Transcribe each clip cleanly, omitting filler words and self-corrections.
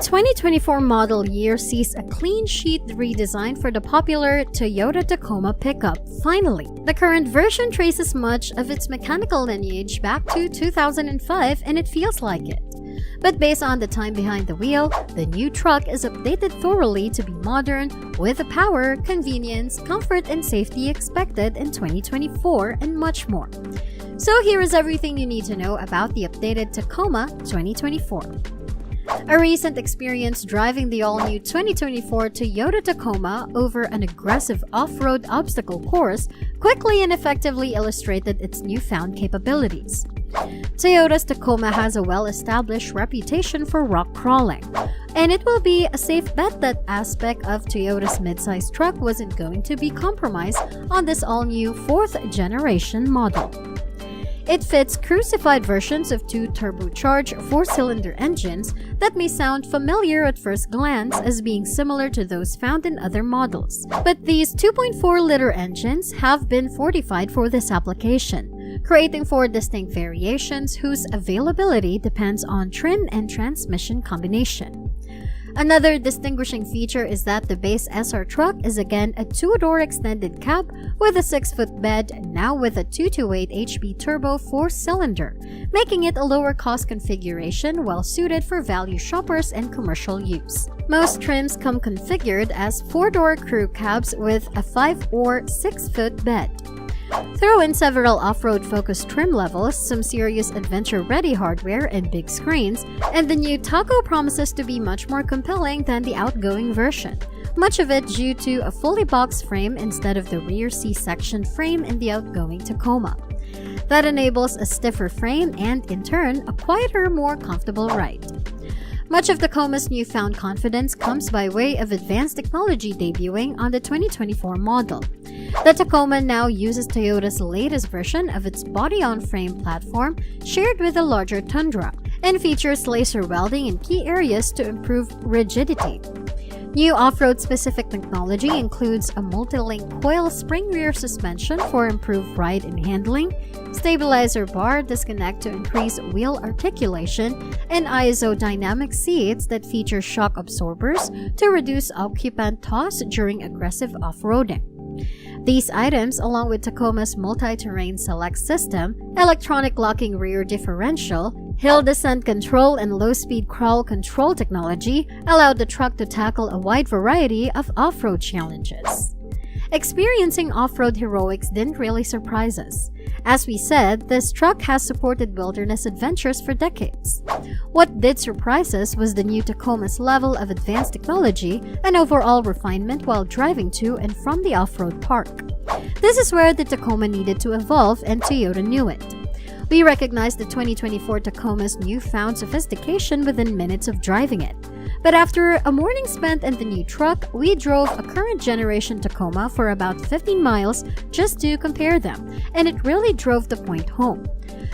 2024 model year sees a clean sheet redesign for the popular Toyota Tacoma pickup, finally. The current version traces much of its mechanical lineage back to 2005, and it feels like it. But based on the time behind the wheel, the new truck is updated thoroughly to be modern, with the power, convenience, comfort, and safety expected in 2024, and much more. So here is everything you need to know about the updated Tacoma 2024. A recent experience driving the all-new 2024 Toyota Tacoma over an aggressive off-road obstacle course quickly and effectively illustrated its newfound capabilities. Toyota's Tacoma has a well-established reputation for rock crawling, and it will be a safe bet that aspect of Toyota's midsize truck wasn't going to be compromised on this all-new 4th-generation model. It fits crucified versions of two turbocharged 4-cylinder engines that may sound familiar at first glance as being similar to those found in other models. But these 2.4-liter engines have been fortified for this application, creating 4 distinct variations whose availability depends on trim and transmission combination. Another distinguishing feature is that the base SR truck is again a 2-door extended cab with a 6-foot bed, now with a 228 HP turbo 4-cylinder, making it a lower cost configuration well suited for value shoppers and commercial use. Most trims come configured as 4-door crew cabs with a 5 or 6-foot bed. Throw in several off-road focused trim levels, some serious adventure-ready hardware, and big screens, and the new Taco promises to be much more compelling than the outgoing version, much of it due to a fully boxed frame instead of the rear C-section frame in the outgoing Tacoma. That enables a stiffer frame and, in turn, a quieter, more comfortable ride. Much of Tacoma's newfound confidence comes by way of advanced technology debuting on the 2024 model. The Tacoma now uses Toyota's latest version of its body-on-frame platform shared with the larger Tundra, and features laser welding in key areas to improve rigidity. New off-road specific technology includes a multi-link coil spring rear suspension for improved ride and handling, stabilizer bar disconnect to increase wheel articulation, and isodynamic seats that feature shock absorbers to reduce occupant toss during aggressive off-roading. These items, along with Tacoma's multi-terrain select system, electronic locking rear differential, hill descent control, and low-speed crawl control technology, allowed the truck to tackle a wide variety of off-road challenges. Experiencing off-road heroics didn't really surprise us. As we said, this truck has supported wilderness adventures for decades. What did surprise us was the new Tacoma's level of advanced technology and overall refinement while driving to and from the off-road park. This is where the Tacoma needed to evolve, and Toyota knew it. We recognized the 2024 Tacoma's newfound sophistication within minutes of driving it. But after a morning spent in the new truck, we drove a current generation Tacoma for about 15 miles just to compare them, and it really drove the point home.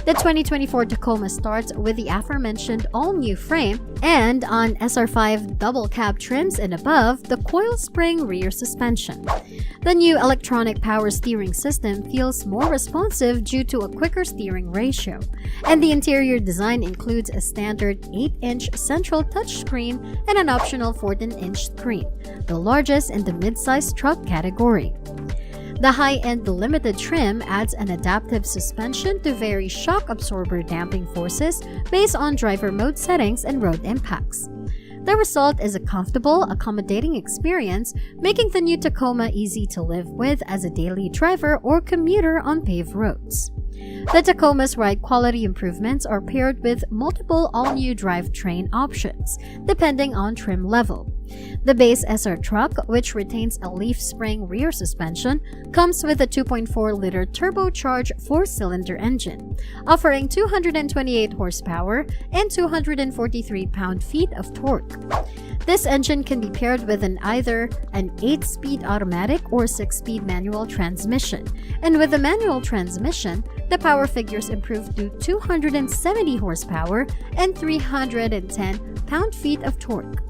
The 2024 Tacoma starts with the aforementioned all-new frame, and on SR5 double cab trims and above, the coil spring rear suspension. The new electronic power steering system feels more responsive due to a quicker steering ratio, and the interior design includes a standard 8-inch central touchscreen and an optional 14-inch screen, the largest in the mid-size truck category. The high-end limited trim adds an adaptive suspension to vary shock absorber damping forces based on driver mode settings and road impacts. The result is a comfortable, accommodating experience, making the new Tacoma easy to live with as a daily driver or commuter on paved roads. The Tacoma's ride quality improvements are paired with multiple all-new drivetrain options, depending on trim level. The base SR truck, which retains a leaf spring rear suspension, comes with a 2.4-liter turbocharged 4-cylinder engine, offering 228 horsepower and 243 pound-feet of torque. This engine can be paired with either an 8-speed automatic or 6-speed manual transmission, and with the manual transmission, the power figures improve to 270 horsepower and 310 pound-feet of torque.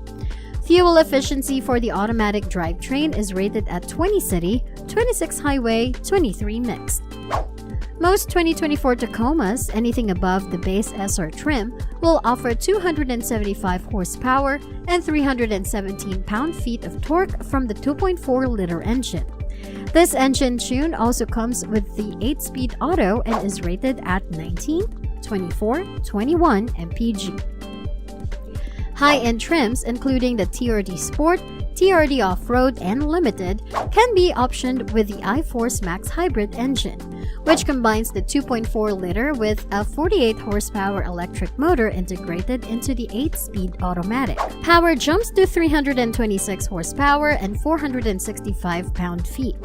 Fuel efficiency for the automatic drivetrain is rated at 20 city, 26 highway, 23 mixed. Most 2024 Tacomas, anything above the base SR trim, will offer 275 horsepower and 317 pound-feet of torque from the 2.4-liter engine. This engine tune also comes with the 8-speed auto and is rated at 19, 24, 21 mpg. High-end trims, including the TRD Sport, TRD Off-Road, and Limited, can be optioned with the iForce Max Hybrid engine, which combines the 2.4-liter with a 48-horsepower electric motor integrated into the 8-speed automatic. Power jumps to 326 horsepower and 465 pound-feet.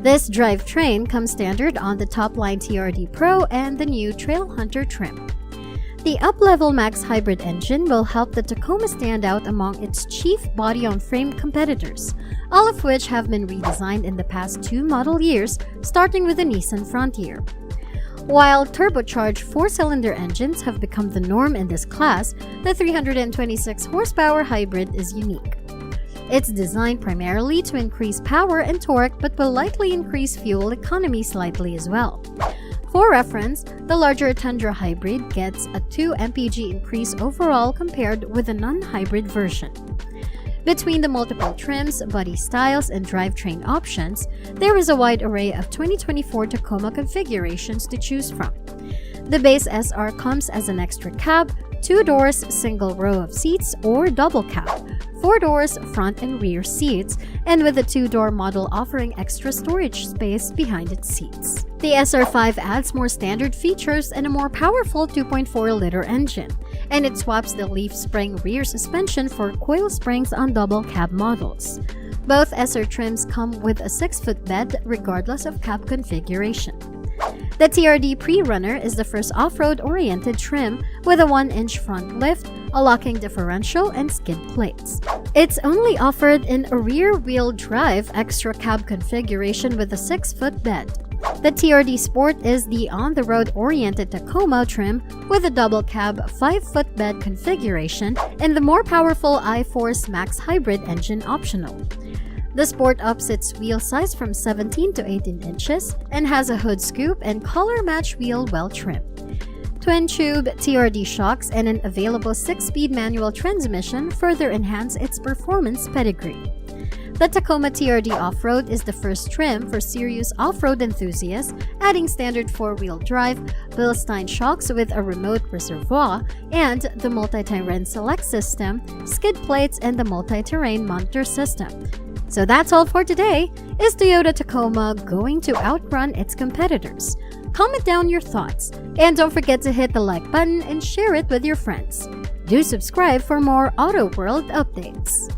This drivetrain comes standard on the top-line TRD Pro and the new Trailhunter trim. The up-level Max Hybrid engine will help the Tacoma stand out among its chief body-on-frame competitors, all of which have been redesigned in the past 2 model years, starting with the Nissan Frontier. While turbocharged 4-cylinder engines have become the norm in this class, the 326-horsepower hybrid is unique. It's designed primarily to increase power and torque but will likely increase fuel economy slightly as well. For reference, the larger Tundra Hybrid gets a 2 mpg increase overall compared with the non-hybrid version. Between the multiple trims, body styles, and drivetrain options, there is a wide array of 2024 Tacoma configurations to choose from. The base SR comes as an extra cab, 2 doors, single row of seats, or double cab, 4 doors, front and rear seats, and with a 2-door model offering extra storage space behind its seats. The SR5 adds more standard features and a more powerful 2.4-liter engine, and it swaps the leaf spring rear suspension for coil springs on double cab models. Both SR trims come with a 6-foot bed regardless of cab configuration. The TRD Pre-Runner is the first off-road-oriented trim with a 1-inch front lift, a locking differential, and skid plates. It's only offered in a rear-wheel drive extra cab configuration with a 6-foot bed. The TRD Sport is the on-the-road-oriented Tacoma trim with a double cab 5-foot bed configuration and the more powerful iForce Max Hybrid engine optional. The Sport ups its wheel size from 17 to 18 inches and has a hood scoop and color-match wheel well trimmed. Twin-tube TRD shocks and an available 6-speed manual transmission further enhance its performance pedigree. The Tacoma TRD Off-Road is the first trim for serious off-road enthusiasts, adding standard 4-wheel drive, Bilstein shocks with a remote reservoir, and the multi-terrain select system, skid plates, and the multi-terrain monitor system. So that's all for today. Is Toyota Tacoma going to outrun its competitors? Comment down your thoughts, and don't forget to hit the like button and share it with your friends. Do subscribe for more Auto World updates.